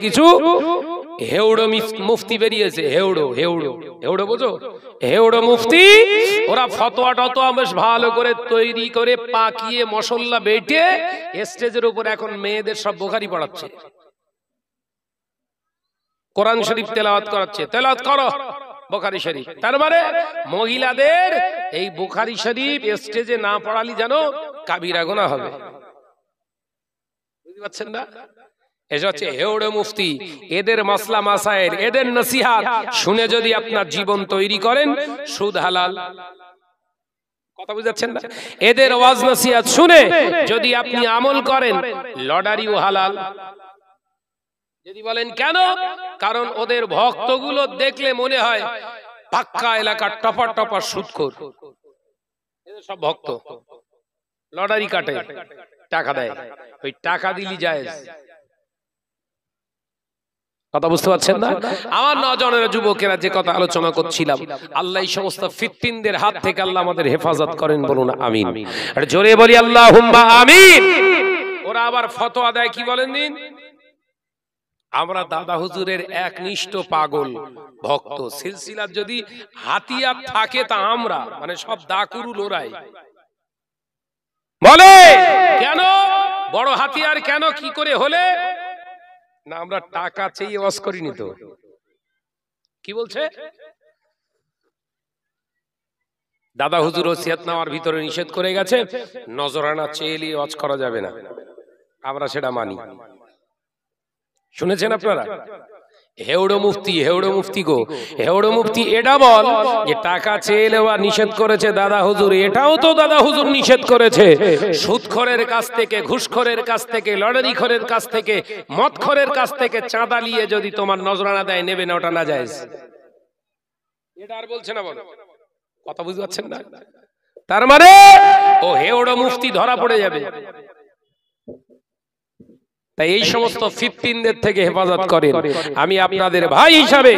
কিছু হেউড়ো মুফতি বেরিয়েছে। হেউড়ো হেউড়ো হেউড়ো বোঝো? হেউড়ো মুফতি, ওরা ফতোয়া টতোয়া বেশ ভালো করে তৈরি করে পাকিয়ে মশলা বেটে স্টেজের উপর এখন মেয়েদের সব বুখারী পড়াচ্ছে, কোরআন শরীফ তেলাওয়াত করাচ্ছে। তেলাওয়াত করো বুখারী শরীফ। তার মানে মহিলাদের এই বুখারী শরীফ স্টেজে না পড়ালি জানো কাবিরা গুনাহ হবে। বুঝতে পারছেন না? এটা হচ্ছে হেউড়ে মুফতি। এদের মাসলা মাসায়েল, এদের নসিহত শুনে যদি আপনার জীবন তৈরি করেন, সুদ হালাল। কথা বুঝাচ্ছেন না? এদের ওয়াজ নসিহত শুনে যদি আপনি আমল করেন, লটারিও হালাল। যদি বলেন কেন? কারণ ওদের ভক্তগুলো দেখলে মনে হয় পাক্কা এলাকার টপার টপার সুদখোর। এদের সব ভক্ত লটারি কাটে, টাকা দেয়, ওই টাকা দিলি জায়েজ। কথা বুঝতে পারছেন না? আমার নজরের যুবকেরা যে কথা আলোচনা করছিলাম, আল্লাহ এই সমস্ত ফিতনাদের হাত থেকে আল্লাহ আমাদের হেফাজত করেন, বলুন আমিন। আর জোরে বলি আল্লাহুম্মা আমিন। ওরা আবার ফতোয়া দেয়, কি বলেন দিন? আমরা দাদা হুজুরের একনিষ্ঠ পাগল ভক্ত। সিলসিলার যদি হাতিয়ার থাকে তা আমরা, মানে সব দাকুরুল ওরাই বলে। কেন বড় হাতিয়ার? কেন কি করে হলে না? আমরা টাকা চেয়ে ওয়াজ করিনি তো। কি বলছে? দাদা হুজুর ওসিয়ত নামার ভিতরে নিষেধ করে গেছে, নজরানা চেয়ে ওয়াজ করা যাবে না। আমরা সেটা মানি। শুনেছেন আপনারা? হেউড়ো মুফতি, হেউড়ো মুফতি গো, হেউড়ো মুফতি এটা বল যে টাকা চেয়ে নেওয়া নিষেধ করেছে দাদা হুজুর, এটাও তো দাদা হুজুর নিষেধ করেছে। সুদখোরের কাছ থেকে, ঘুষখোরের কাছ থেকে, লটারিখোরের কাছ থেকে, মদখোরের কাছ থেকে চাঁদা নিয়ে যদি তোমার নজরানা দেয়, নেবে না, ওটা নাজায়েজ। এটা আর বলছে না, বল। কথা বুঝতে পারছেন না? তার মানে ও হেউড়ো মুফতি ধরা পড়ে যাবে। তাই এই সমস্ত ফিতনাদের থেকে হেফাজত করেন। আমি আপনাদের ভাই হিসাবে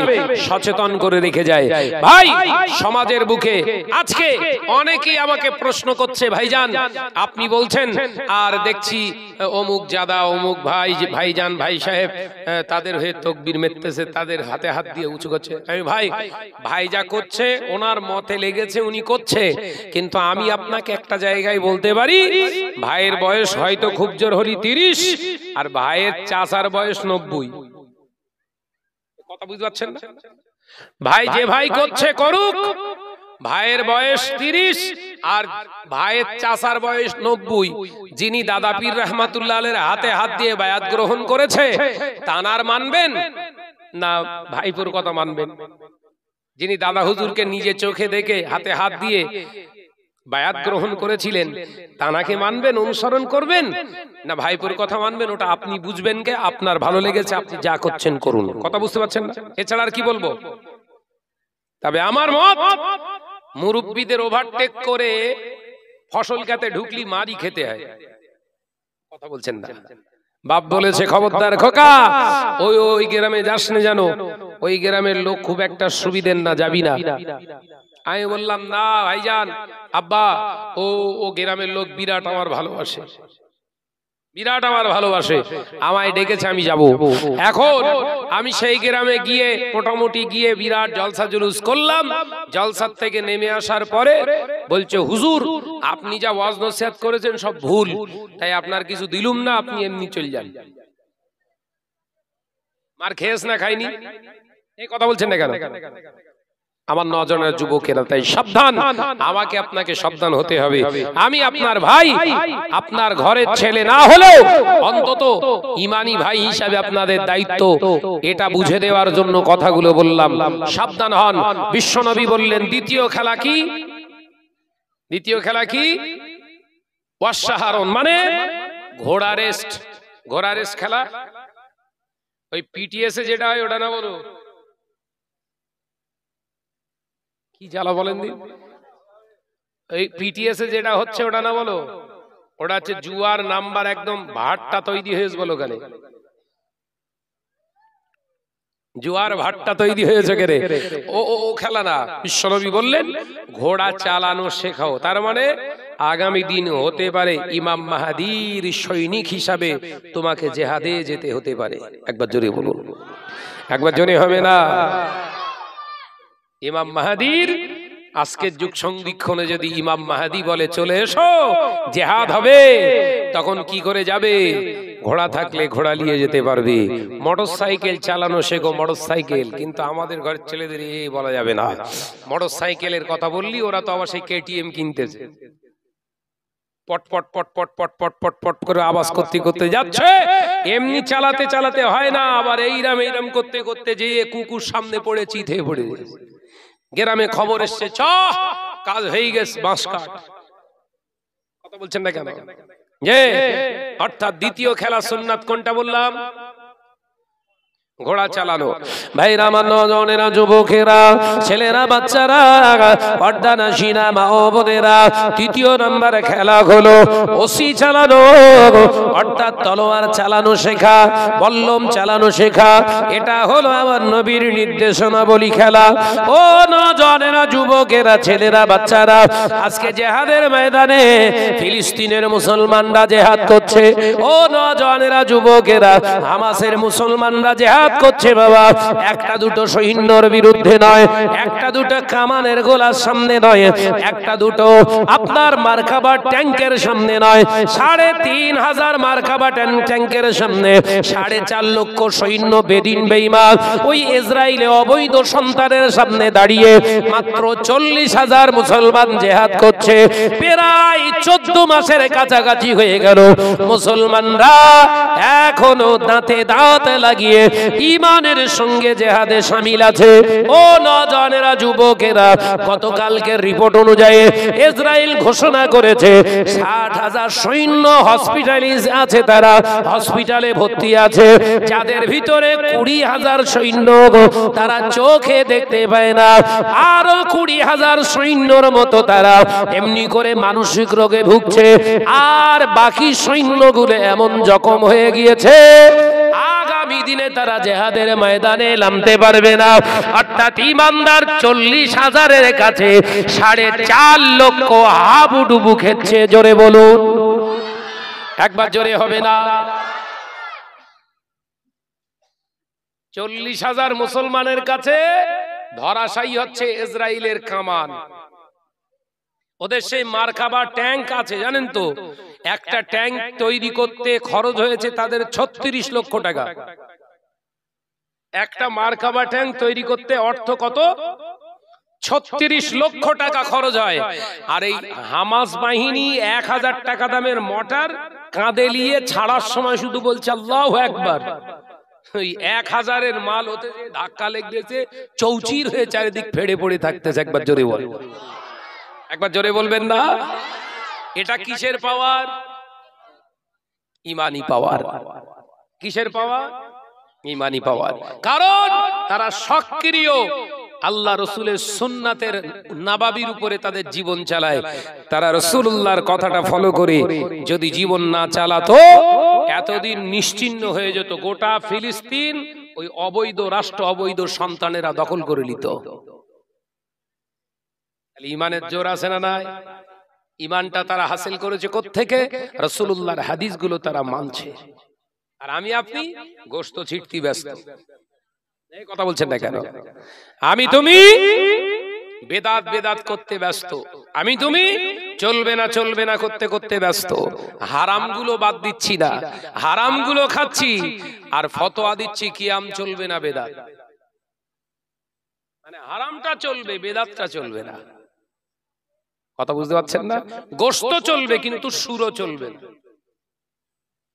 সচেতন করে রেখে যাই। ভাই, সমাজের বুকে আজকে অনেকেই আমাকে প্রশ্ন করছে, ভাইজান আপনি বলছেন আর দেখছি অমুক জাদা, অমুক ভাই, ভাইজান, ভাই সাহেব তাদের হয়ে তাকবীর মেতেছে, তাদের হাতে হাত দিয়ে উঁচু করছে। আমি ভাই যা করছে ওনার মতে লেগেছে, উনি করছে, কিন্তু আমি আপনাকে একটা জায়গায় বলতে পারি, ভাইয়ের বয়স হয়তো খুব জোর হলি 30, আর ভাইয়ের চাচার বয়স 90। কথা বুঝতে পারছেন না? ভাই যে ভাই করছে করুক, ভাইয়ের বয়স 30 আর ভাইয়ের চাচার বয়স 90। যিনি দাদা পীর রহমাতুল্লাহ আলাইহির হাতে হাত দিয়ে বায়াত গ্রহণ করেছে, তানার মানবেন না ভাইপুর কথা মানবেন? যিনি দাদা হুজুরকে নিজে চোখে দেখে হাতে হাত দিয়ে বায়াত গ্রহণ করেছিলেন, তানাকে মানবেন, অনুসরণ করবেন, না ভাইপুর কথা মানবেন? ওটা আপনি বুঝবেন। কে আপনার ভালো লেগেছে, আপনি যা করছেন করুন। কথা বুঝতে পারছেন না? এছাড়া আর কি বলবো? তবে আমার মত, মুরব্বীদের ওভারটেক করে ফসল খেতে ঢুকলি মারি খেতে হয়। কথা বলছেন না? বাপ বলেছে, খবরদার খোকা, ওই গ্রামে যাস না, জানো ওই গ্রামের লোক খুব একটা সুবিধের না, যাবি না। আমি বললাম, না ভাইজান, আব্বা ও গ্রামের লোক বিরাট আমার ভালোবাসে, বিরাট আমার ভালোবাসে, আমায় ডেকেছে, আমি যাব। এখন আমি সেই গ্রামে গিয়ে মোটামুটি গিয়ে বিরাট জলসা জুলুস করলাম। জলসার থেকে নেমে আসার পরে বলছে, হুজুর আপনি যা ওয়াজ নসিহত করেছেন সব ভুল, তাই আপনার কিছু দিলুম না, আপনি এমনি চলে যান। মার খেয়েছ না? খাইনি। এই কথা বলছেন না কেন? আমার নজনের যুবকেরা, তাই সাবধান, আমাকে আপনাকে সাবধান হতে হবে। আমি আপনার ভাই, আপনার ঘরের ছেলে না হলেও অন্তত ইমানি ভাই হিসাবে আপনাদের দায়িত্ব এটা বুঝে দেওয়ার জন্য কথাগুলো বললাম। সাবধান হন। বিশ্বনবী বললেন, দ্বিতীয় খেলা কি? দ্বিতীয় খেলা কি? ওয়াশাহারন, মানে ঘোড়া রেস্ট। ঘোড়া রেস্ট খেলা, ওই পিটিএস এ যেটা হয় ওটা না, বলো কি জ্বালা বলেন দিন। এই পিটিএস এ যেটা হচ্ছে ওটা না, বলো ওটা হচ্ছে জুয়ার নাম্বার, একদম ভাটটা তৈরি হয়েছে, বলো কেন জুয়ার ভাটটা তৈরি হয়েছে কেরে? ও খেলা না। বিশ্বনবী বললেন, ঘোড়া চালানো শেখাও। তার মানে আগামী দিন হতে পারে ইমাম মাহাদির সৈনিক হিসাবে তোমাকে জেহাদে যেতে হতে পারে। একবার জোরে বলুন, একবার জোরে হবে না? ইমাম মাহাদির আজকের যুগ সন্ধিক্ষণে যদি ইমাম মাহাদি বলে চলে এসো জেহাদ হবে, তখন কি করে যাবে? ঘোড়া থাকলে ঘোড়া নিয়ে যেতে পারবে, মোটরসাইকেল চালানো শেখো মোটরসাইকেল। কিন্তু আমাদের ঘরের ছেলেদের বলা যাবে না, মোটরসাইকেলের কথা বললি ওরা তো আবার সেই কেটিএম কিনতেছে, পট পট পট পট পট পট পট পট করে আওয়াজ করতে করতে যাচ্ছে। এমনি চালাতে চালাতে হয় না, আবার এইরাম এইরাম করতে করতে যে কুকুর সামনে পড়ে চিত হয়ে পড়ে গ্রামে খবর এসছে চ কাজ হয়ে গেছে বাঁশ কাঠ। কথা বলছেন না কেন? অর্থাৎ দ্বিতীয় খেলা সুন্নাত কোনটা বললাম? ঘোড়া চালানো। ভাইরা আমার, নজনেরা, যুবকেরা, ছেলেরা, বাচ্চারা, পর্দানাশীরা, মা ও বোনেরা, তৃতীয় নম্বরে খেলা হলো ওসি চালানো, অর্থাৎ তলোয়ার চালানো শেখা, বল্লম চালানো শেখা। এটা হলো আমার নবীর নির্দেশনাবলী খেলা। ও নজনেরা, যুবকেরা, ছেলেরা, বাচ্চারা, আজকে জেহাদের ময়দানে ফিলিস্তিনের মুসলমানরা জেহাদ করছে। ও নজনেরা, যুবকেরা, হামাসের মুসলমানরা জেহাদ করছে বাবা। একটা দুটো সৈন্যর বিরুদ্ধে নয়, একটা দুটো কামানের গোলার সামনে নয়, একটা দুটো আপনার মার্কাবা ট্যাঙ্কের সামনে নয়, ৩,৫০০ মার্কাবা ট্যাঙ্কের সামনে ৪.৫ লক্ষ সৈন্য বেদিন বেঈমান ওই ইসরায়েলে অবৈধ সন্তানের সামনে দাঁড়িয়ে মাত্র ৪০,০০০ মুসলমান জেহাদ করছে। প্রায় ১৪ মাসের কাছাকাছি হয়ে গেল, মুসলমানরা এখনো দাঁতে দাঁত লাগিয়ে ইমানের সঙ্গে জেহাদে শামিল আছে। ও নওজওয়ানেরা, যুবকেরা, গতকালকের রিপোর্ট অনুযায়ী ইসরায়েল ঘোষণা করেছে ৬০,০০০ সৈন্য হসপিটালিজ আছে, তারা হসপিটালে ভর্তি আছে, যাদের ভিতরে ২০,০০০ সৈন্য তারা চোখে দেখতে পায় না, আরো ২০,০০০ সৈন্যর মতো তারা এমনি করে মানসিক রোগে ভুগছে, আর বাকি সৈন্যগুলো এমন জখম হয়ে গিয়েছে আগামী দিনে তারা জেহাদের ময়দানে নামতে পারবে না। অর্থাৎ ইমানদার ৪০,০০০-এর কাছে ৪.৫ লক্ষ হাবুডুবু খেচ্ছে। জোরে বলুন, একবার জোরে হবে না? ৪০,০০০ মুসলমানের কাছে ধরাশায়ী হচ্ছে ইসরায়েলের কামান। ওদের সেই মার্কাবা ট্যাঙ্ক আছে, জানেন তো? একটা ট্যাঙ্ক তৈরি করতে খরচ হয়েছে তাদের ৩৬ লক্ষ টাকা। একটা মার্কাবা ট্যাঙ্ক তৈরি করতে অর্থ কত? ৩৬ লক্ষ টাকা খরচ হয়। আর এই হামাস বাহিনী ১,০০০ টাকা দামের মোটর কাঁধে নিয়ে ছাড়ার সময় শুধু বলছে আল্লাহু আকবার। ওই ১,০০০-এর মাল হতে যে ধাক্কা লেগেছে, চৌচির হয়ে চারিদিক ফেড়ে পড়ে থাকতেছে। একবার জোরে বল, একবার জোরে বলবেন না? এটা কিসের পাওয়ার? ইমানি পাওয়ার। কিসের পাওয়ার? ইমানি পাওয়ার। কারণ তারা সক্রিয় আল্লাহ রসুলের সুন্নাতের নাবাবির উপরে তাদের জীবন চালায়। তারা রসুল্লাহর কথাটা ফলো করে যদি জীবন না চালাতো এতদিন নিশ্চিহ্ন হয়ে যেত গোটা ফিলিস্তিন। ওই অবৈধ রাষ্ট্র, অবৈধ সন্তানেরা দখল করে নিত। ইমানের জোর আছে না নাই? ইমানটা তারা হাসিল করেছে কোত্থেকে? রাসূলুল্লাহর হাদিসগুলো তারা মানছে। আর আমি আপনি গোশত ছিটতে ব্যস্ত। এই কথা বলছেন না কেন? আমি তুমি বেদাত বেদাত করতে ব্যস্ত, আমি তুমি চলবে না চলবে না করতে করতে ব্যস্ত। হারামগুলো বাদ দিচ্ছি না, হারামগুলো খাচ্ছি, আর ফতোয়া দিচ্ছি কিয়াম চলবে না বেদাত। মানে হারামটা চলবে, বেদাতটা চলবে না। কথা বুঝতে পারছেন না? গোশত চলবে কিন্তু সুরও চলবে না।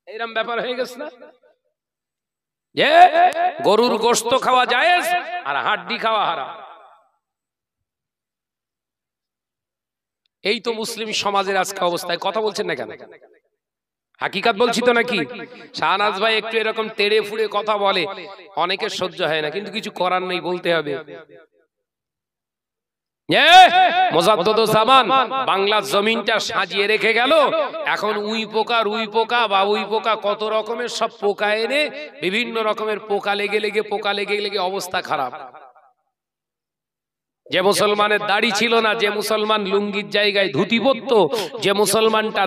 এরকম ব্যাপার হয়ে গেছে না? যে গরুর গোশত খাওয়া জায়েজ আর হাড্ডি খাওয়া হারাম। এই তো মুসলিম সমাজের আজকে অবস্থায়। কথা বলছেন না কেন? হাকিকাত বলছি তো নাকি? শাহনাজ ভাই একটু এরকম তেড়ে ফুড়ে কথা বলে, অনেকের সহ্য হয় না, কিন্তু কিছু করার নেই, বলতে হবে। মুজাদ্দিদুজ্জামান বাংলার জমিনটা সাজিয়ে রেখে গেল। এখন উই পোকা, রুই পোকা, বাবুই পোকা, কত রকমের সব পোকা এনে বিভিন্ন রকমের পোকা লেগে লেগে অবস্থা খারাপ। যে মুসলমানের দাড়ি ছিল না, যে মুসলমান লুঙ্গির জায়গায় ধুতি পরতো, যে মুসলমানটা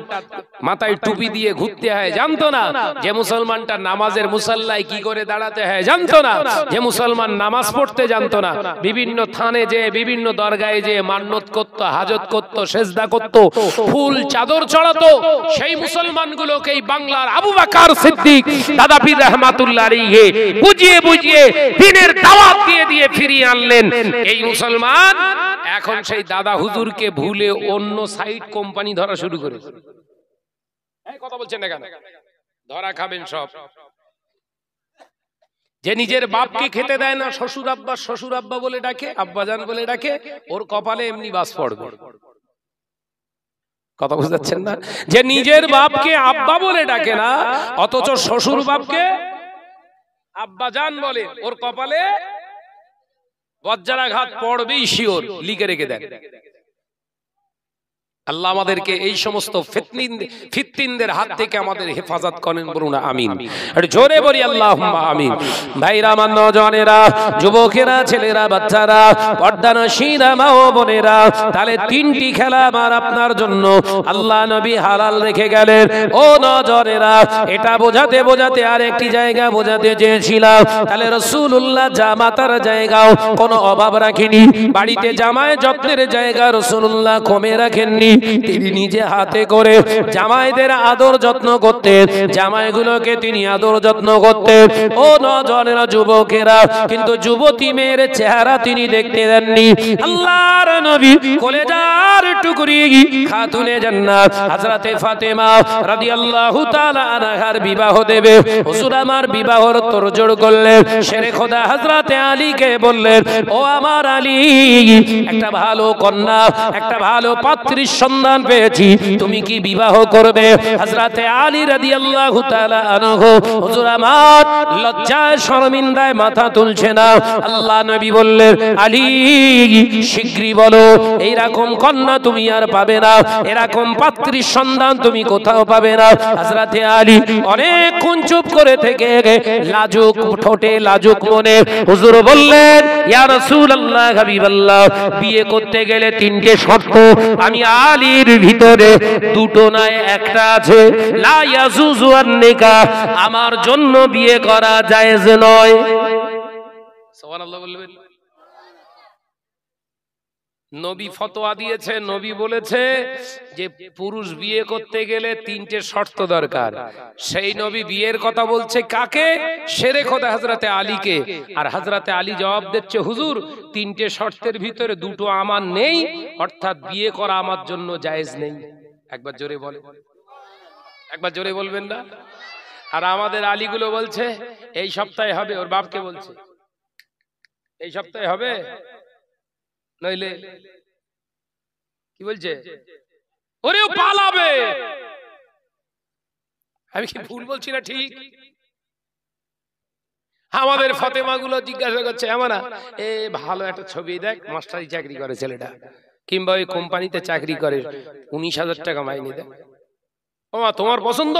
মাথায় টুপি দিয়ে ঘুরতে হয় জানতো না, যে মুসলমানটা নামাজের মুসাল্লায় কি করে দাঁড়াতে হয় জানতো না, যে মুসলমান নামাজ পড়তে জানতো না, বিভিন্ন থানে যে বিভিন্ন দরগায় যে মান্নত করত, হাজত করত, সেজদা করত, ফুল চাদর চড়াতো, সেই মুসলমানগুলোকে এই বাংলার আবু বকর সিদ্দিক দাদা পীর রাহমাতুল্লাহ আলাইহি বুঝিয়ে বুঝিয়ে দ্বীনের দাওয়াত দিয়ে ফিরিয়ে আনলেন। এই মুসলমান এখন সেই দাদা হুজুরকে ভুলে অন্য সাইড কোম্পানি ধরা শুরু করেছে। এই কথা বলছেন না কেন? ধরা খাবেন সব। যে নিজের বাপকে খেতে দেয় না, শ্বশুর আব্বা বলে ডাকে, আব্বাজান বলে ডাকে, ওর কপালে এমনি বাস পড়বে। কথা বুঝতে পারছেন না? যে নিজের বাপকে আব্বা বলে ডাকে না, অথচ শ্বশুর বাপকে আব্বাজান বলে, ওর কপালে বজ্রাঘাত পড়বেই শিওর, লিখে রেখে দেন। আল্লাহ আমাদেরকে এই সমস্ত ফিতনিনদের হাত থেকে আমাদের হেফাজত করেন, বলুন আমিন। একটু জোরে বলি আল্লাহুম্মা আমিন। ভাইরা, আমার নওজওয়ানেরা, যুবকেরা, ছেলেরা, বাচ্চারা, পর্দানশীরা, মা ও বোনেরা, তাহলে তিনটি খেলা আমার আপনার জন্য আল্লাহ নবী হালাল রেখে গেলেন। ও নওজওয়ানেরা, এটা বোঝাতে বোঝাতে আর একটি জায়গা বোঝাতে চেয়েছিলাম। তাহলে রাসূলুল্লাহ জামাতার জায়গাও কোনো অভাব রাখেনি, বাড়িতে জামায় যত্নের জায়গা রাসূলুল্লাহ কমে রাখেননি। তিনি নিজে হাতে করে জামাইদের আদর যত্ন করতেন, জামাইগুলোকে তিনি আদর যত্ন করতেন। ও নওজওয়ানেরা, যুবকেরা, কিন্তু যুবতী মেয়ের চেহারা তিনি দেখতে দেননি। আল্লাহর নবী কলেজার টুকরি খাতুনে জান্নাত হযরতে ফাতেমা রাদিয়াল্লাহু তাআলা আনহার বিবাহ দেবে। হুজুর আমার বিবাহর তোড়জোড় করলেন। শেরে খোদা হযরতে আলীকে বললেন, ও আমার আলী, একটা ভালো কন্যা, একটা ভালো পাত্রীর সন্ধান পেয়েছি, তুমি কি বিবাহ করবে? হযরতে আলী রাদিয়াল্লাহু তাআলা আনহু হুজুর আমার লজ্জায় শর্মিন্দায় মাথা তুলছে না। আল্লাহ নবী বললেন, আলী, শীঘ্রই বলো, এইরকম কন্যা তুমি আর পাবে না, এরকম পাত্রীর সন্ধান তুমি কোথাও পাবে না। হযরতে আলী অনেকক্ষণ চুপ করে থেকে লাজুক ঠোঁটে লাজুক মনে হুজুর বললেন, ইয়া রাসূলুল্লাহ, হাবিবাল্লাহ, বিয়ে করতে গেলে তিনটে শর্ত আমি আলীর ভিতরে দুটো নয় একটা আছে। লা ইয়াজুজু আন-নিকাহ, আমার জন্য বিয়ে করা জায়েজ নয়। সুবহানাল্লাহ বলবেন। নবী ফতোয়া দিয়েছে, নবী বলেছে যে পুরুষ বিয়ে করতে গেলে তিনটে শর্ত দরকার। সেই নবী বিয়ের কথা বলছে কাকে? শেরে খোদা হযরতে আলীকে। আর হযরতে আলী জবাব দিচ্ছে, হুজুর, তিনটে শর্তের ভিতরে দুটো আমার নেই, অর্থাৎ বিয়ে করা আমার জন্য জায়েজ নেই। একবার জোরে বলে, একবার জোরে বলবেন না? আর আমাদের আলীগুলো বলছে এই সপ্তাহে হবে, ওর বাপকে বলছে এই সপ্তাহে হবে, নইলে কি বলছে, ওরে ও পালাবে। আমি কি ভুল বলছি না ঠিক? আমাদের ফাতেমা গুলো জিজ্ঞাসা করছে, এমন এ ভালো একটা ছবি দেখ, মাস্টারি চাকরি করে ছেলেটা, কিংবা ওই কোম্পানিতে চাকরি করে, 19,000 টাকা মাইনে দেয়। ও মা, তোমার পছন্দ?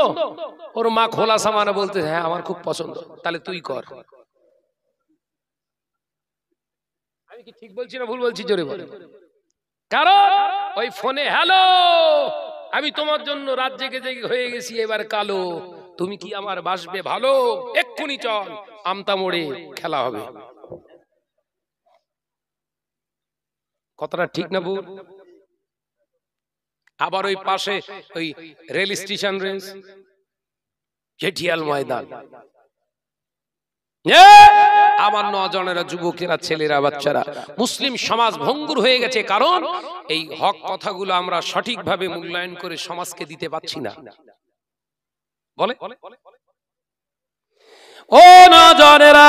ওর মা খোলা সামানা বলতে, হ্যাঁ আমার খুব পছন্দ, তাহলে তুই কর। আমি কি ঠিক বলছি না ভুল বলছি? জোরে বলে। কারণ ওই ফোনে, হ্যালো, আমি তোমার জন্য রাত জেগে জেগে হয়ে গেছি এবার কালো, তুমি কি আমার বাসবে ভালো, এক্ষুনি চল আমতা মোড়ে খেলা হবে। কথাটা ঠিক না ভুল? আবার ওই পাশে ওই রেল স্টেশন রেঞ্জ, জেঠিয়াল ময়দান, আমার নওজওয়ানেরা, যুবকেরা, ছেলেরা, বাচ্চারা, মুসলিম সমাজ ভঙ্গুর হয়ে গেছে। কারণ এই হক কথাগুলো আমরা সঠিকভাবে মূল্যায়ন করে সমাজকে দিতে পারছি না। বলে ও নওজওয়ানেরা,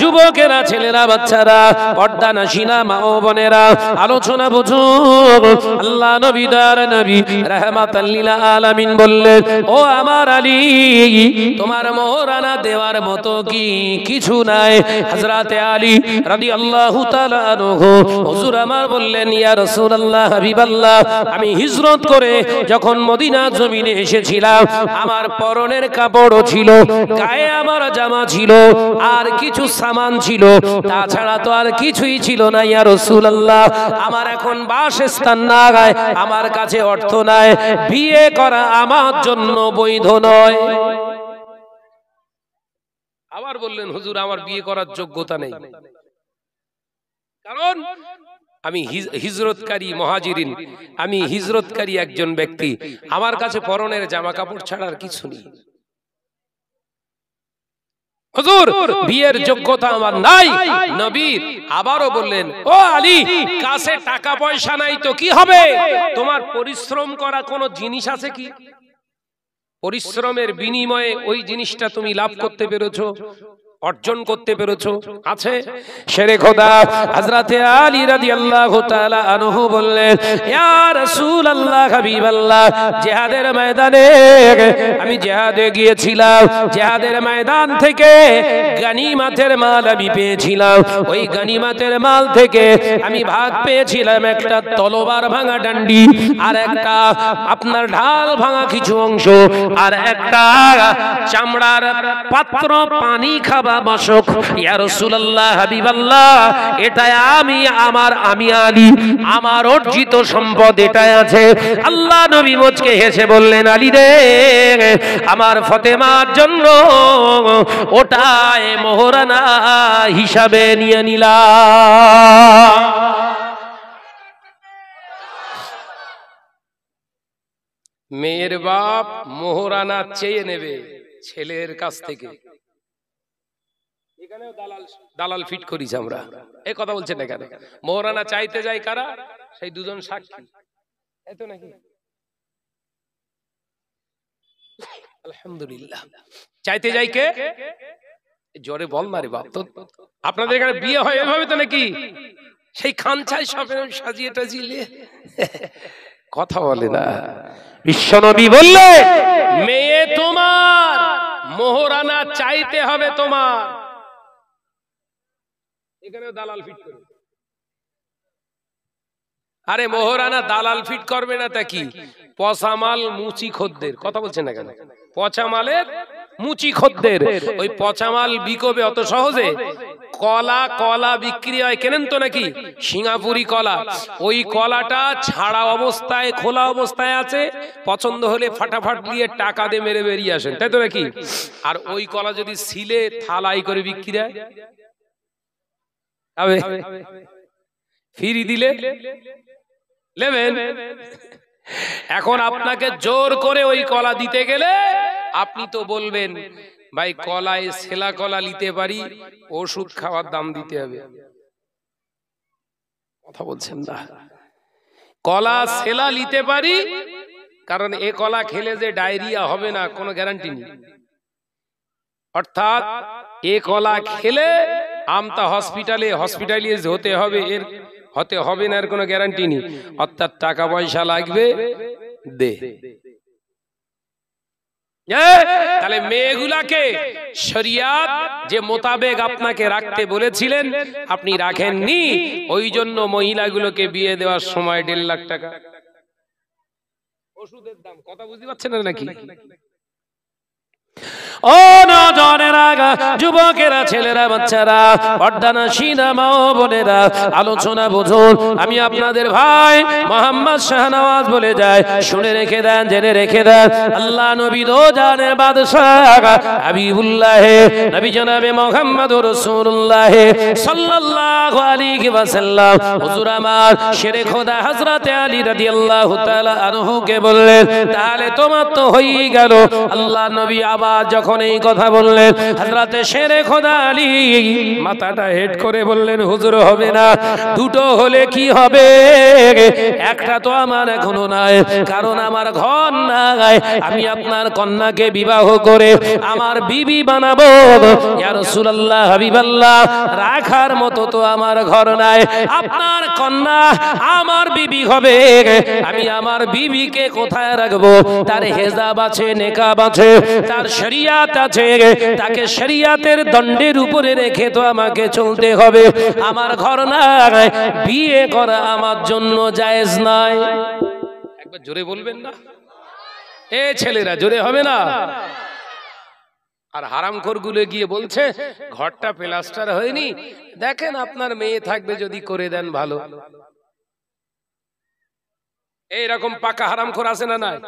যুবকেরা, ছেলেরা, বাচ্চারা, পর্দানশীনা মা ও বোনেরা, আলোচনা বুঝুন। আল্লাহ নবী দার নবী রাহমাতাল লিল আলামিন বললেন, ও আমার আলী, তোমার মোহরানা দেওয়ার মতো কি কিছু নাই? হযরতে আলী রাদিয়াল্লাহু তাআলা আনহু হুজুর আমার বললেন, ইয়া রাসূলুল্লাহ, হাবিবাল্লাহ, আমি হিজরত করে যখন মদিনা জমিনে এসেছিলাম, আমার পরনের কাপড়ও ছিল, গায়ে আমার জামা জামা ছিল আর কিছু সামান ছিল, তাছাড়া তো আর কিছুই ছিল না ইয়া রাসূলুল্লাহ। আমার এখন বাসস্থান নাই, আমার কাছে অর্থ নাই, বিয়ে করা আমার জন্য বৈধ নয়। আবার বললেন হুজুর আমার বিয়ে করার যোগ্যতা নেই, কারণ আমি হিজরতকারী মুহাজিরিন, আমি হিজরতকারী একজন ব্যক্তি, আমার কাছে পরনের জামা কাপড় ছাড়া আর কিছু নেই। হুজুর বিয়ের যোগ্যতা আমার নাই। নবী আবারও বললেন, ও আলী, কাছে টাকা পয়সা নাই তো কি হবে, তোমার পরিশ্রম করা কোনো জিনিস আছে কি? পরিশ্রমের বিনিময়ে ওই জিনিসটা তুমি লাভ করতে পেরেছো, অর্জন করতে পেরেছো, আছে? শেরে খোদা হযরতে আলী রাদিয়াল্লাহু তাআলা আনহু বললেন, ইয়া রাসূলুল্লাহ, হাবিবাল্লাহ, জিহাদের ময়দানে আমি জিহাদে গিয়েছিলাম, জিহাদের ময়দান থেকে গনিমতের মাল আমি পেয়েছিলাম, ওই গনিমতের মাল থেকে আমি ভাগ পেয়েছিলাম একটা তলোয়ার ভাঙা ডান্ডি, আর একটা আপনার ঢাল ভাঙা কিছু অংশ, আর একটা চামড়ার পাত্র পানি খাবার বাসক। ইয়া রাসূলুল্লাহ, হাবিবাল্লাহ, এটাই আমি আলী, আমার অর্জিত সম্পদ এটাই আছে। আল্লাহ নবী মুচকে হেসে বললেন, আলী রে, আমার ফাতেমার জন্য ওটাই মোহরানা হিসাবে নিয়ে নিলাম। মেয়ের বাপ মোহরানা চেয়ে নেবে ছেলের কাছ থেকে, এখানেও দালাল ফিট করিস আমরা, এই কথা বলছেন না কেন? মোহরানা চাইতে যায় কারা? সেই দুজন সাক্ষী, এত নাকি? আলহামদুলিল্লাহ। চাইতে যাই কে? জোরে বল না রে বাপ। তো আপনাদের এখানে বিয়ে হয় এভাবে তো নাকি? সেই খানচাই সব সাজিয়ে টাজিয়ে কথা বলে না। বিশ্বনবী বললে, মেয়ে তোমার, মোহরানা চাইতে হবে তোমার। এখানে দালাল ফিট করে, আরে মোহরানা দালাল ফিট করবে না তা কি? পচা মাল মুচি খদ্দের, কথা বলছেন না কেন? পচা মালের মুচি খদ্দের, ওই পচা মাল বিকবে অত সহজে? কলা বিক্রি হয়, কেনেন তো নাকি? সিঙ্গাপুরি কলা, ওই কলাটা ছাড়া অবস্থায় খোলা অবস্থায় আছে, পছন্দ হলে ফাটাফাট দিয়ে টাকা দিয়ে মেরে বেরিয়ে আসেন, তাই তো নাকি? আর ওই কলা যদি সিলে থালাই করে বিক্রি হয়, ফিরি দিলে নেবেন। এখন আপনাকে জোর করে ওই কলা দিতে গেলে আপনি তো বলবেন, ভাই কলায় সেলা কলা নিতে পারি, ওষুধ খাওয়ার দাম দিতে হবে। কথা বলছেন না? কলা সেলা নিতে পারি, কারণ এ কলা খেলে যে ডায়রিয়া হবে না কোনো গ্যারান্টি নেই। অর্থাৎ এ কলা খেলে আমতা হসপিটালাইজ হতে হবে, এর হতে হবে না এর কোনো গ্যারান্টি নেই। অর্থাৎ টাকা পয়সা লাগবে, দে। তাহলে মেয়েগুলাকে শরিয়াত যে মোতাবেক আপনাকে রাখতে বলেছিলেন আপনি রাখেননি, ওই জন্য মহিলাগুলোকে বিয়ে দেওয়ার সময় 1.5 লাখ টাকা ওষুধের দাম। কথা বুঝতে পারছেন না নাকি? ও নজনেরা, যুবকেরা, ছেলেরা, বাচ্চারা, পর্দানশীনা মা ও বোনেরা, আলোচনা বুঝুন। আমি আপনাদের ভাই মোহাম্মদ শাহনওয়াজ বলে যায়, শুনে রেখে দেন, জেনে রেখে দেন। আল্লাহ নবী দো জানের বাদশাহ হাবিবুল্লাহ নবী জনাবে মুহাম্মদুর রাসূলুল্লাহ সাল্লাল্লাহু আলাইহি ওয়াসাল্লাম হুজুর আমার শেরে খোদা হযরত আলী রাদিয়াল্লাহু তাআলা আনহু কে বললেন, তাহলে তোমার তো হয়েই গেল। আল্লাহ নবী আবার যখন এই কথা বললেন, হযরতে শেরে খোদা আলী মাথাটা হেড করে বললেন, হুজুর হবে না, দুটো হলে কি হবে? একটা তো আমার এখনো নাই, কারণ আমার ঘর নাই। আমি আপনার কন্যাকে বিবাহ করে আমার বিবি বানাবো, ইয়া রাসূলুল্লাহ, হাবিবাল্লাহ, রাখার মতো তো আমার ঘর নাই। আপনার কন্যা আমার বিবি হবে, আমি আমার বিবিকে কোথায় রাখবো? তার হেজাব আছে, নেকাব আছে, তার শরিয়াত আছে, তাকে শরিয়াতের দণ্ডের উপরে রেখে তো আমাকে চলতে হবে। আমার ঘর নাই, বিয়ে করা আমার জন্য জায়েজ নাই। একবার জোরে বলবেন না? এ ছেলেরা, জোরে হবে না? আর হারামখোর গুলো গিয়ে বলছে ঘরটা প্লাস্টার হয়নি, দেখেন আপনার মেয়ে থাকবে যদি করে দেন ভালো। এইরকম পাকা হারামখোর আছে না নাই?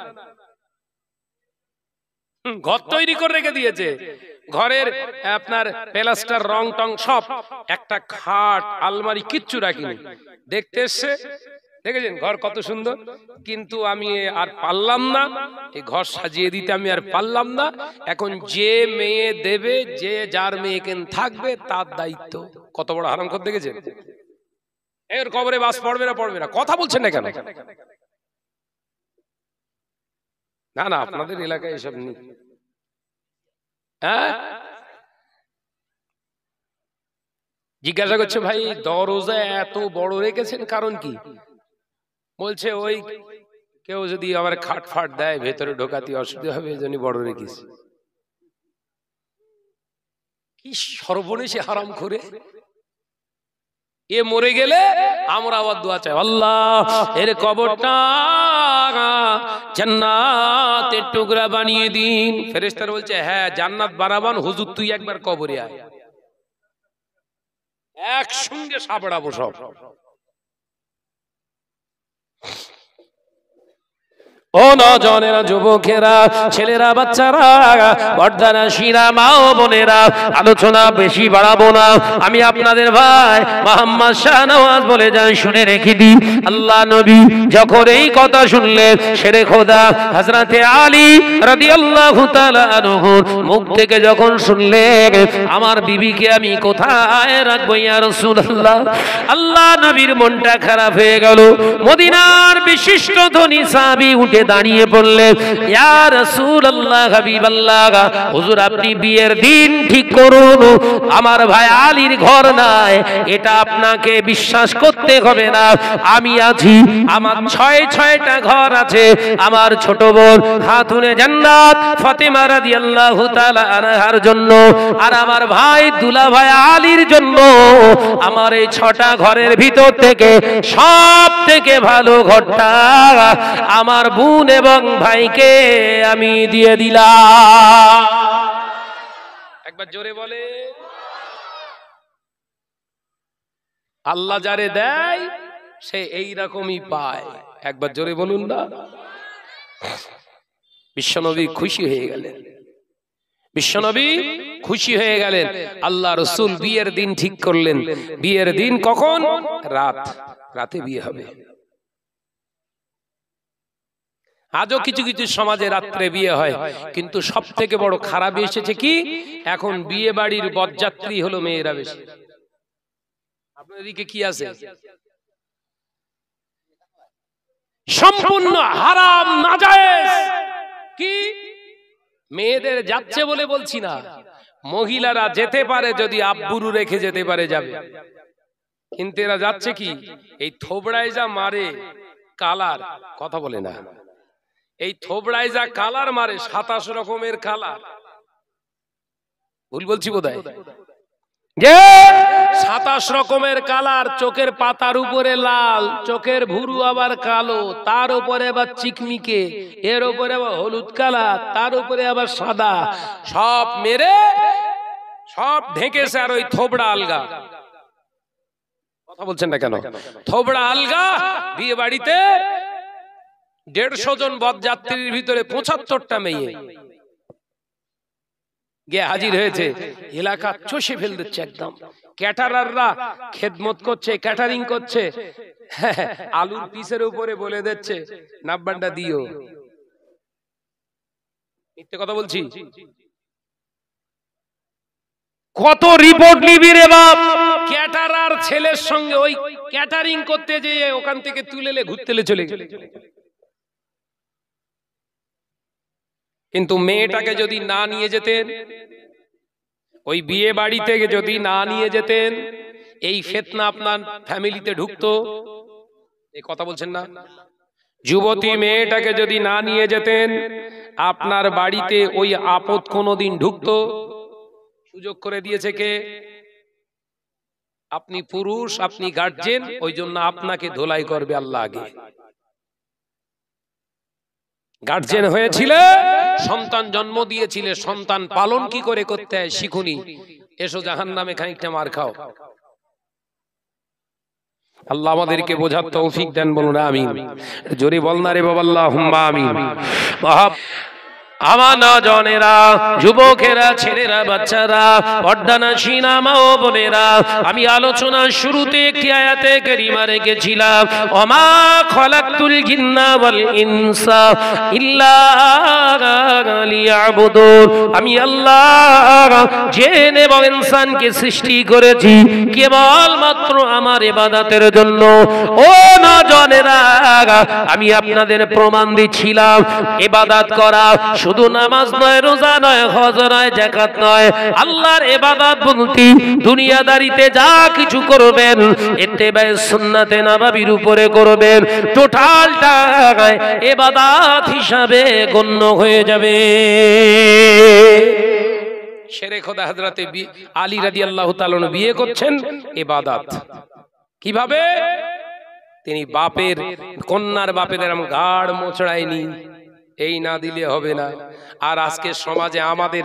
ঘর তৈরি করে রেখে দিয়েছে, ঘরের আপনার প্লাস্টার রং টং সব, একটা খাট আলমারি কিচ্ছু রাখিনি, দেখতে এসছে, দেখেছেন ঘর কত সুন্দর, কিন্তু আমি আর পারলাম না এই ঘর সাজিয়ে দিতে, আমি আর পারলাম না। এখন যে মেয়ে দেবে, যে যার মেয়ে থাকবে তার দায়িত্ব। কত বড় হারামখোর দেখেছেন? এর কবরে বাস পড়বে না, পড়বে না, কথা বলছেন না কেন? না না, আপনাদের এলাকায় এসব নেই। হ্যাঁ, জিজ্ঞাসা করছে ভাই দরজা এত বড় রেখেছেন কারণ কি? বলছে ওই কেউ যদি আবার খাট ফাট দেয় ভেতরে ঢোকাতে অসুবিধা হবে, এই জন্য বড় রেখেছি। কি সর্বনেশে হারাম করে, এ মরে গেলে আমরা আবার দোয়া চাই, আল্লাহ এর কবরটা জান্নাতের টুকরা বানিয়ে দিন। ফেরেশতারা বলছে হ্যাঁ জান্নাত বানাবান, হুজুর তুই একবার কবরে আয়, একসঙ্গে সাবড়াবো সব। ও নজনেরা, যুবকেরা, ছেলেরা, বাচ্চারা, বর্ধানাসীরা, মা ও বোনেরা, আলোচনা বেশি বাড়াবো না। আমি আপনাদের ভাই মোহাম্মদ শাহনওয়াজ বলে যান, শুনে রেখে দিই। আল্লাহ নবী যখন এই কথা শুনলেন, শেরে খোদা হযরতে আলী রাদিয়াল্লাহু তাআলা আনহুর মুখ থেকে যখন শুনলেন, আমার বিবিকে আমি কোথায় রাখবো ইয়া রাসূলুল্লাহ, আল্লাহ নবীর মনটা খারাপ হয়ে গেল। মদিনার বিশিষ্ট ধনী সাহাবী উঠে দাঁড়িয়ে বললেন, ইয়া রাসূলুল্লাহ, হাবিবাল্লাহ, হুজুর আপনি বিয়ের দিন ঠিক করুন, আমার ভাই আলীর ঘর নাই, এটা আপনাকে বিশ্বাস করতে হবে না, আমি আছি, আমার ছয়টা ঘর আছে, আমার ছোট বোন খাতুনে জান্নাত ফাতেমা রাদিয়াল্লাহু তাআলা আনহার জন্য, আর আমার ভাই দুলা ভাই আলীর জন্য, আমার এই 6টা ঘরের ভিতর থেকে সব থেকে ভালো ঘরটা আমার বোন এবং ভাইকে আমি দিয়ে দিলাম। একবার জোরে বলে, আল্লাহ যারে দেয় সে এই রকমই পায়। একবার জোরে বলুন না। বিশ্বনবী খুশি হয়ে গেলেন, বিশ্বনবী খুশি হয়ে গেলেন। আল্লাহ রাসূল বিয়ের দিন ঠিক করলেন। বিয়ের দিন কখন? রাতে বিয়ে হবে। আজও কিছু কিছু সমাজে রাত্রে বিয়ে হয়, কিন্তু সব থেকে বড় খারাপ এসেছে কি, এখন বিয়ে বাড়ির বরযাত্রী হলো মেয়েরা বেশি। আপনার এদিকে কি আছে? সম্পূর্ণ হারাম, নাজায়েজ। কি মেয়েদের যাচ্ছে বলে বলছি না, মহিলারা যেতে পারে, যদি আব্বুরু রেখে যেতে পারে যাবে, কিন্তু এরা যাচ্ছে কি এই থোবড়ায় যা মারে কালার, কথা বলে না, এই থোবড়ায় যা কালার মারে 27 রকমের কালার, ভুল বলছি বোধহয়, 27 রকমের কালার, চোখের পাতার উপরে লাল, চোখের ভুরু আবার কালো, তার উপরে আবার চিকমিকে, এর উপরে আবার হলুদ কালার, তার উপরে আবার সাদা, সব মেরে সব ঢেকেছে। আর ওই থোবড়া আলগা, কথা বলছেন না কেন? থোবড়া আলগা বিয়ে বাড়িতে 150 জন বরযাত্রীর ভিতরে 75টা মেয়ে গিয়ে হাজির হয়েছে। এলাকা চষে ফেল দিচ্ছে একদম। ক্যাটারাররা খেদমত করছে, ক্যাটারিং করছে, আলুর পিসের উপরে বলে দিচ্ছে নাব্বানটা দিও। মিথ্যে কথা বলছি? কত রিপোর্ট নিবি রে বাপ। ক্যাটারার ছেলের সঙ্গে ওই ক্যাটারিং করতে যেয়ে ওখান থেকে তুলেলে ঘুরতেলে চলে গেল। কিন্তু মেয়েটাকে যদি না নিয়ে যেতেন, ওই বিয়ে বাড়ি থেকে যদি না নিয়ে যেতেন, এই ফিতনা আপনার ফ্যামিলিতে ঢুকতো। এই কথা বলছেন না? যুবতী মেয়েটাকে যদি না নিয়ে যেতেন, আপনার বাড়িতে ওই আপদ কোনোদিন ঢুকতো? সুযোগ করে দিয়েছে কে? আপনি পুরুষ, আপনি গার্জেন, ওই জন্য আপনাকে ধোলাই করবে আল্লাহ আগে। গার্জেন হয়েছিলে, সন্তান জন্ম দিয়েছিলে, সন্তান পালন কি করে করতে হয় শিখুনি, এসো জাহান্নামে খানিকটা মার খাও। আল্লাহ আমাদেরকে বোঝার তৌফিক দেন, বলুন আমিন। জোরে বল না রে বাবা, আল্লাহুম্মা আমিন। আমার নজনেরা, যুবকেরা, ছেলেরা, বাচ্চারা, পর্দানাসীন মা ও বোনেরা, আমি আলোচনার শুরুতে একটি আয়াতে কারিমা রেখেছিলাম, ওমা খলাকতুল জিন্না ওয়াল ইনসা ইল্লা লিয়াবুদুন। আমি আল্লাহ জিন এবং ইনসানকে সৃষ্টি করেছি কেবলমাত্র আমার ইবাদতের জন্য। ও নজনেরা, আমি আপনাদের প্রমাণ দিচ্ছিলাম ইবাদত করা শুধু নামাজ নয়, রোজা নয়, হজ নয়, যাকাত নয়, আল্লাহর ইবাদত বলতে দুনিয়াদারিতে যা কিছু করবেন ইত্তেবায়ে সুন্নাতে নববীর উপরে করবেন, টোটালটা ইবাদত হিসাবে গণ্য হয়ে যাবে। শেরে খোদা হযরতে আলী রাদিয়াল্লাহু তাআলা বিয়ে করছেন ইবাদত। কিভাবে? তিনি বাপের, কন্যার বাপের এরকম গাড় মোচড়ায়নি, এই না দিলে হবে না। আর আজকে সমাজে, আমাদের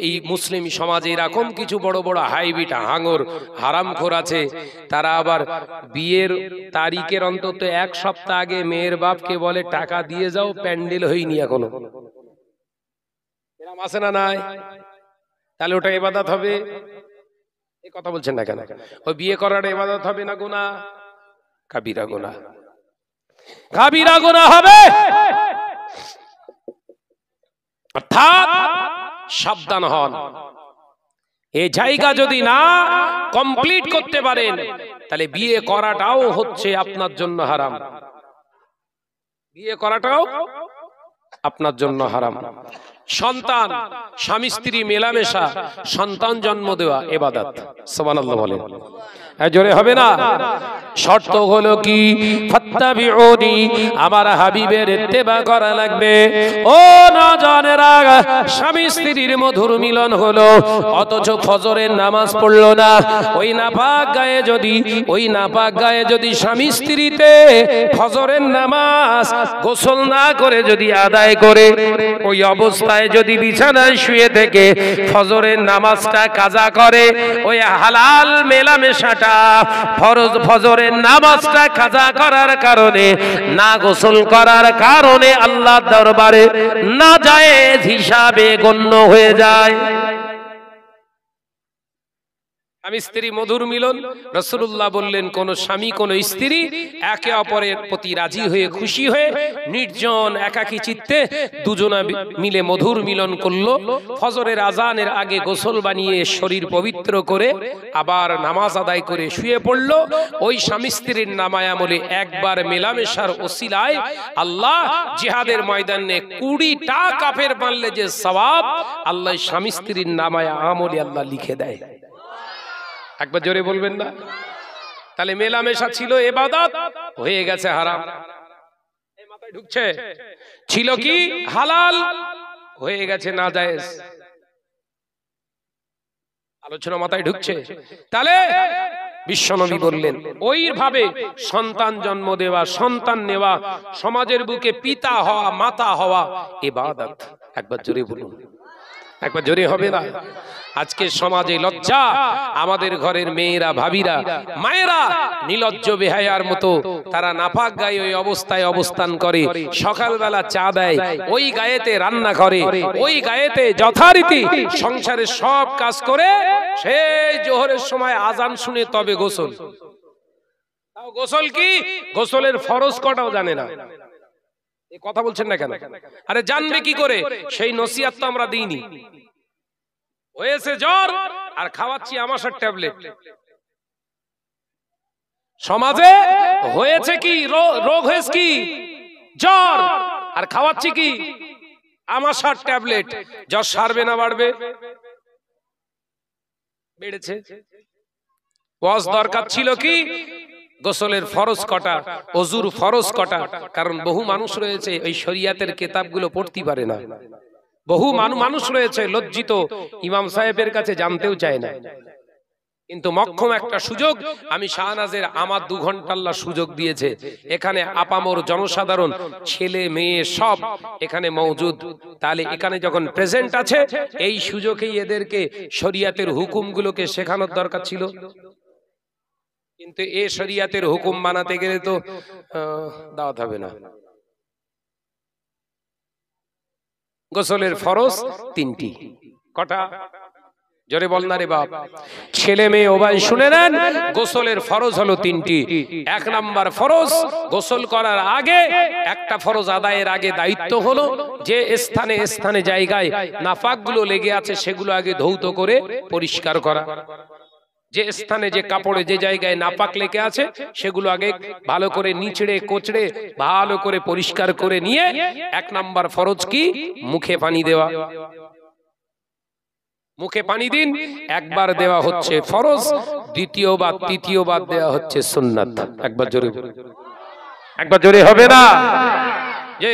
এই মুসলিম সমাজে এরকম কিছু বড় বড় হাইব্রিড হাঙর হারামখোর আছে, তারা আবার বিয়ের তারিখের অন্তত এক সপ্তাহ আগে মেয়ের বাপকে বলে টাকা দিয়ে যাও, প্যান্ডেল হয়নি এখনো। এরকম আছে না নাই? তাহলে ওটা ইবাদত হবে? এই কথা বলছেন না কেন? ওই বিয়ে করাটা ইবাদত হবে না গুনাহ? কাবিরা গুনাহ, কাবিরা গুনাহ হবে। অর্থাৎ সাবধান হন, এই জায়গা যদি না কমপ্লিট করতে পারেন তাহলে বিয়ে করাটাও হচ্ছে আপনার জন্য হারাম, বিয়ে করাটাও আপনার জন্য হারাম। সন্তান, স্বামী স্ত্রী মেলামেশা, সন্তান জন্ম দেওয়া ইবাদত। সুবহানাল্লাহ বলেন, জোরে হবে না? শর্ত হলো কি? ফাত্তাবিউনি, আমার হাবিবের ইত্তেবা করা লাগবে। ও নজনেরা, স্বামী স্ত্রীর মধুর মিলন হলো, অথচ ফজরের নামাজ পড়লো না। ওই নাপাক গায়ে যদি স্বামী স্ত্রীতে ফজরের নামাজ গোসল না করে যদি আদায় করে, ওই অবস্থায় যদি বিছানায় শুয়ে থেকে ফজরের নামাজটা কাজা করে, ওই হালাল মেলামেশাটা, ফজরের নামাজটা কাজা করার কারণে, না গোসল করার কারণে আল্লাহর দরবারে নাজায়েজ হিসাবে গণ্য হয়ে যায়। স্বামী স্ত্রী মধুর মিলন, রাসূলুল্লাহ বললেন কোন স্বামী কোন স্ত্রী একে অপরের প্রতি রাজি হয়ে, খুশি হয়ে, নির্জন একাকী চিত্তে দুজনা মিলে মধুর মিলন করলো, ফজরের আজানের আগে গোসল বানিয়ে শরীর পবিত্র করে আবার নামাজ আদায় করে শুয়ে পড়লো, ওই স্বামী স্ত্রীর নামায় আমলে একবার মেলামেশার ওসিলায় আল্লাহ জিহাদের ময়দানে 20টা কাফের মারলে যে সওয়াব আল্লাহ স্বামী স্ত্রীর নামায় আমলে আল্লাহ লিখে দেয়। একবার জোরে বলবেন না? তাহলে মেলামেশা ছিল ইবাদত, হয়ে গেছে হারাম। এই মাথায় ঢুকছে? ছিল কি হালাল, হয়ে গেছে নাজায়েজ। আলোচনা মাথায় ঢুকছে? তাহলে বিশ্বনবী বললেন ওইভাবে সন্তান জন্ম দেওয়া, সন্তান নেওয়া, সমাজের বুকে পিতা হওয়া, মাতা হওয়া ইবাদত। একবার জোরে বলুন, একবার জোরে হবে না? আজকে সমাজে লজ্জা, আমাদের ঘরের মেয়েরা, ভাবিরা, মায়েরা নিলজ্জ বেহায়ার মতো তারা নাপাক গায়ে ওই অবস্থায় অবস্থান করে, সকালবেলা চা দেয়, ওই গায়েতে রান্না করে, ওই গায়েতে যথারীতি সংসারের সব কাজ করে, সেই জোহরের সময় আজান শুনে তবে গোসল। গোসল কি? গোসলের ফরজ কটাও জানে না। এই কথা বলছেন না কেন? আরে জানবে কি করে? সেই নসিহত তো আমরা দিইনি। হয়েছে জ্বর আর খাওয়াচ্ছি আমাশার ট্যাবলেট। সমাজে হয়েছে কি? রোগ হয়েছে কি? জ্বর, আর খাওয়াচ্ছি কি? আমাশার ট্যাবলেট। জ্বর সারবে না বাড়বে? বেড়েছে। ওয়াজ দরকার ছিল কি? গোসলের ফরজ কটা, ওযুর ফরজ কটা। কারণ বহু মানুষ রয়েছে ওই শরিয়াতের কিতাবগুলো পড়তে পারে না। বহু মানুষ রয়েছে লজ্জিত, ইমাম সাহেবের কাছে জানতেও চায় না। কিন্তু মক্ষম একটা সুযোগ আমি শাহনাজের আমার 2 ঘন্টা আল্লাহ সুযোগ দিয়েছে। এখানে আপামর জনসাধারণ ছেলে মেয়ে সব এখানে মওজুদ। তাহলে এখানে যখন প্রেজেন্ট আছে এই সুযোগেই এদেরকে শরিয়াতের হুকুমগুলোকে শেখানোর দরকার ছিল। কিন্তু এই শরিয়াতের হুকুম বানাতে গেলে তো দাওয়াত হবে না। গোসলের ফরজ 3টি। কটা? জোরে বল না রে বাপ। ছেলে মেয়ে ওভাবে শুনে নেন, গোসলের ফরজ হলো 3টি। 1 নাম্বার ফরজ, গোসল করার আগে একটা ফরজ আদায়ের আগে দায়িত্ব হলো যে স্থানে স্থানে জায়গায় নাপাকগুলো লেগে আছে সেগুলো আগে ধৌত করে পরিষ্কার করা। যে স্থানে যে কাপড়ে যে জায়গায় নাপাক লেগে আছে সেগুলো আগে ভালো করে নিচড়ে কোচড়ে ভালো করে পরিষ্কার করে নিয়ে 1 নাম্বার ফরজ কি? মুখে পানি দেওয়া। মুখে পানি দিন, একবার দেওয়া হচ্ছে ফরজ, দ্বিতীয়বার তৃতীয়বার দেওয়া হচ্ছে সুন্নাত। একবার জোরে হবে না? যে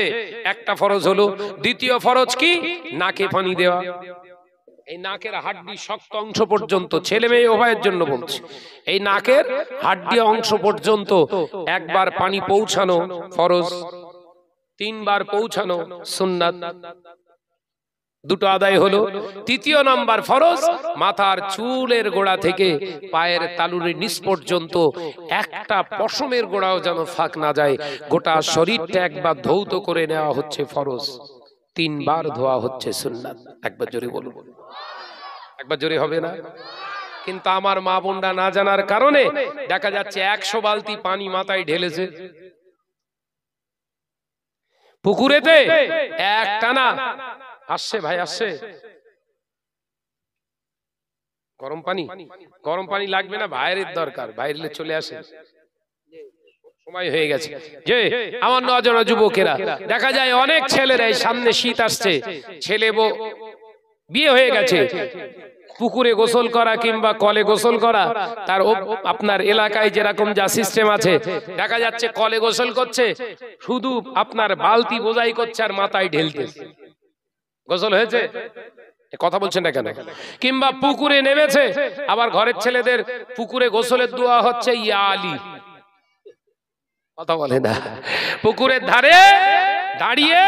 একটা ফরজ হলো, দ্বিতীয় ফরজ কি? নাকে পানি দেওয়া। এই নাকের হাড্ডি শক্ত অংশ পর্যন্ত, ছেলে মেয়ে উভয়ের জন্য বলছি, এই নাকের হাড্ডি অংশ পর্যন্ত একবার পানি পৌঁছানো ফরজ, 3 বার পৌঁছানো সুন্নাত। দুটো আদায় হলো। তৃতীয় নাম্বার ফরজ, মাথার চুলের গোড়া থেকে পায়ের তালুর নিচ পর্যন্ত একটা পশমের গোড়াও যেন ফাঁক না যায়, গোটা শরীরটা একবার ধৌত করে নেওয়া হচ্ছে ফরজ, 3 বার ধোয়া হচ্ছে সুন্নাত। একবার জোরে বলুন। একবার জোরে হবে না? কিন্তু আমার মা বোনরা না জানার কারণে দেখা যাচ্ছে 100 বালতি পানি মাথায় ঢেলেছে, পুকুরেতে একটানা আসছে। ভাই আসছে গরম পানি লাগবে না, বাইরের দরকার, বাইরে চলে আসে, সময় হয়ে গেছে। যে আমার নজনা যুবকেরা দেখা যায় অনেক ছেলেরা, সামনে শীত আসছে, ছেলে বিয়ে হয়ে গেছে, পুকুরে গোসল করা কিংবা কলে গোসল করা তার আপনার এলাকায় যেরকম যা সিস্টেম আছে, দেখা যাচ্ছে কলে গোসল করছে, শুধু আপনার বালতি বোঝাই করছে আর মাথায় ঢেলতেছে। গোসল হয়েছে? কথা বলছেন না কেন? কিংবা পুকুরে নেমেছে, আবার ঘরের ছেলেদের পুকুরে গোসলের দোয়া হচ্ছে ইয়া আলী। কথা বলে না? পুকুরের ধারে দাঁড়িয়ে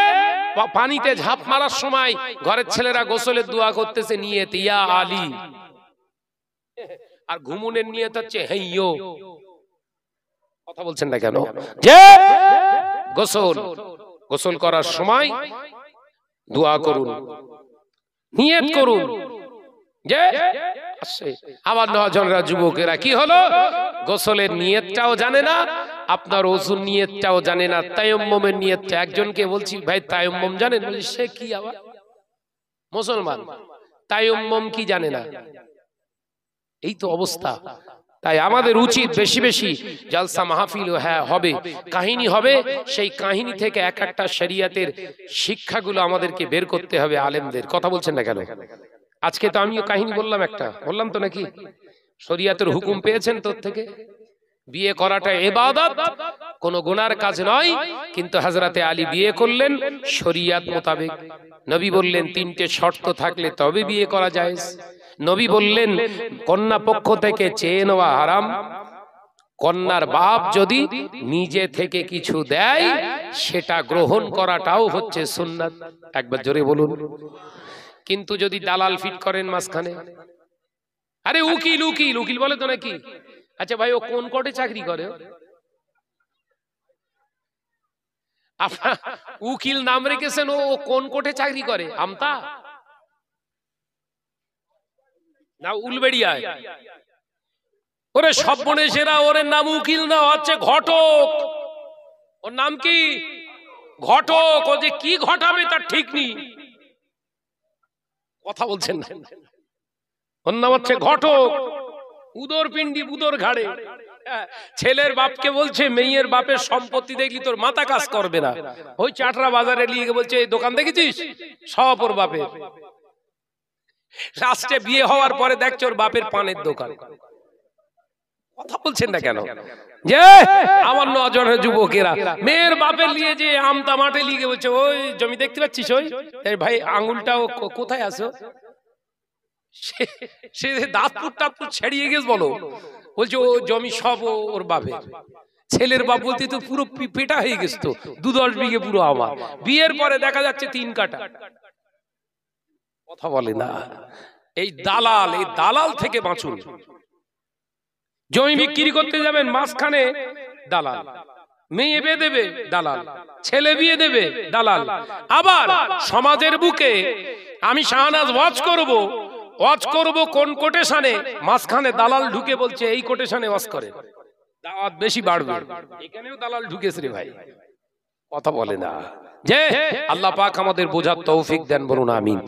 পানিতে ঝাঁপ মারার সময় ঘরের ছেলেরা গোসলের দোয়া করতেছে নিয়ত ইয়া আলী, আর ঘুমুনের নিয়ত হচ্ছে হেইয়ো। কথা বলছেন না কেন? যে গোসল করার সময় দোয়া করুন, নিয়ত করুন। যে আমার নজনরা যুবকেরা কি হলো, গোসলের নিয়তটাও জানে না, আপনার ওযুর নিয়তটাও জানে না, তায়াম্মুমের নিয়তটা। একজনকে বলছি ভাই তায়াম্মুম জানেন? বলি সে কি আবার মুসলমান, তায়াম্মুম কি জানে না? এই তো অবস্থা। তাই আমাদের উচিত বেশি বেশি জলসা মাহফিল হবে, কাহিনী হবে, সেই কাহিনী থেকে এক একটা শরিয়তের শিক্ষাগুলো আমাদেরকে বের করতে হবে আলেমদের। কথা বলছেন না কেন? আজকে তো আমিও কাহিনী বললাম তো নাকি? শরিয়তের হুকুম পেয়েছেন তোর থেকে। বিয়ে করাটা ইবাদত, কোনো গুনার কাজ নয়, কিন্তু হযরতে আলী বিয়ে করলেন শরিয়ত মোতাবেক। নবী বললেন 3টে শর্ত থাকলে তবে বিয়ে করা যায়। নবী বললেন কন্যা পক্ষ থেকে চেয়ে নেওয়া হারাম, কন্যার বাপ যদি নিজে থেকে কিছু দেয় সেটা গ্রহণ করাটাও হচ্ছে সুন্নাত। একবার জোরে বলুন। কিন্তু যদি দালাল ফিট করেন মাঝখানে, আরে উকিল বলে তো নাকি? আচ্ছা ভাই ও কোন কোর্টে চাকরি করে? উকিল নাম রেখেছেন, ও কোন কোর্টে চাকরি করে? আমতা না উলবেড়িয়ায়? ওরে সর্বনেশেরা, ওর নাম উকিল না, হচ্ছে ঘটক। ওর নাম কি? ঘটক। ও যে কি ঘটাবে তার ঠিক নেই। কথা বলছেন না? ওর নাম হচ্ছে ঘটক। উদর পিণ্ডি বুদর ঘাড়ে। ছেলের বাপকে বলছে মেয়ের বাপের সম্পত্তি দেখলি তোর মাথা কাজ করবে না। ওই চাটরা বাজারে নিয়ে গিয়ে বলছে এই দোকান দেখেছিস, সব ওর বাপের। লাস্টে বিয়ে হওয়ার পরে দেখছে ওর বাপের পানের দোকান। কথা বলছেন না কেন? যে আমার নজনের যুবকেরা মেয়ের বাপের নিয়ে যে আমতা মাঠে লিগে বলছে ওই জমি দেখতে পাচ্ছিস, ওই ভাই আঙ্গুলটা কোথায় আছে? সে দাঁতপুর টাতপুর ছেড়িয়ে গেছে বলো, বলছে ও জমি সব ওর বাপের। ছেলের বাপ বলতে তো পুরো পেটা হয়ে গেছে, তো 2-10 বিঘে পুরো আমার। বিয়ের পরে দেখা যাচ্ছে 3 কাঠা। কথা বলে না। এই দালাল থেকে বাঁচুন। জমি বিক্রি করতে যাবেন, মাঝখানে দালাল। মেয়ে বিয়ে দেবে, দালাল। ছেলে বিয়ে দেবে, দালাল। আবার সমাজের বুকে আমি শাহনাজ ওয়াজ করব কোন কোটেশনে, মাঝখানে দালাল ঢুকে বলছে এই কোটেশনে ওয়াজ করে, দাওয়াত বেশি বাড়বে। এখানেও দালাল ঢুকেছে রে ভাই। কথা বলে না। যে আল্লাহ পাক আমাদের বোঝার তৌফিক দেন, বলুন আমিন।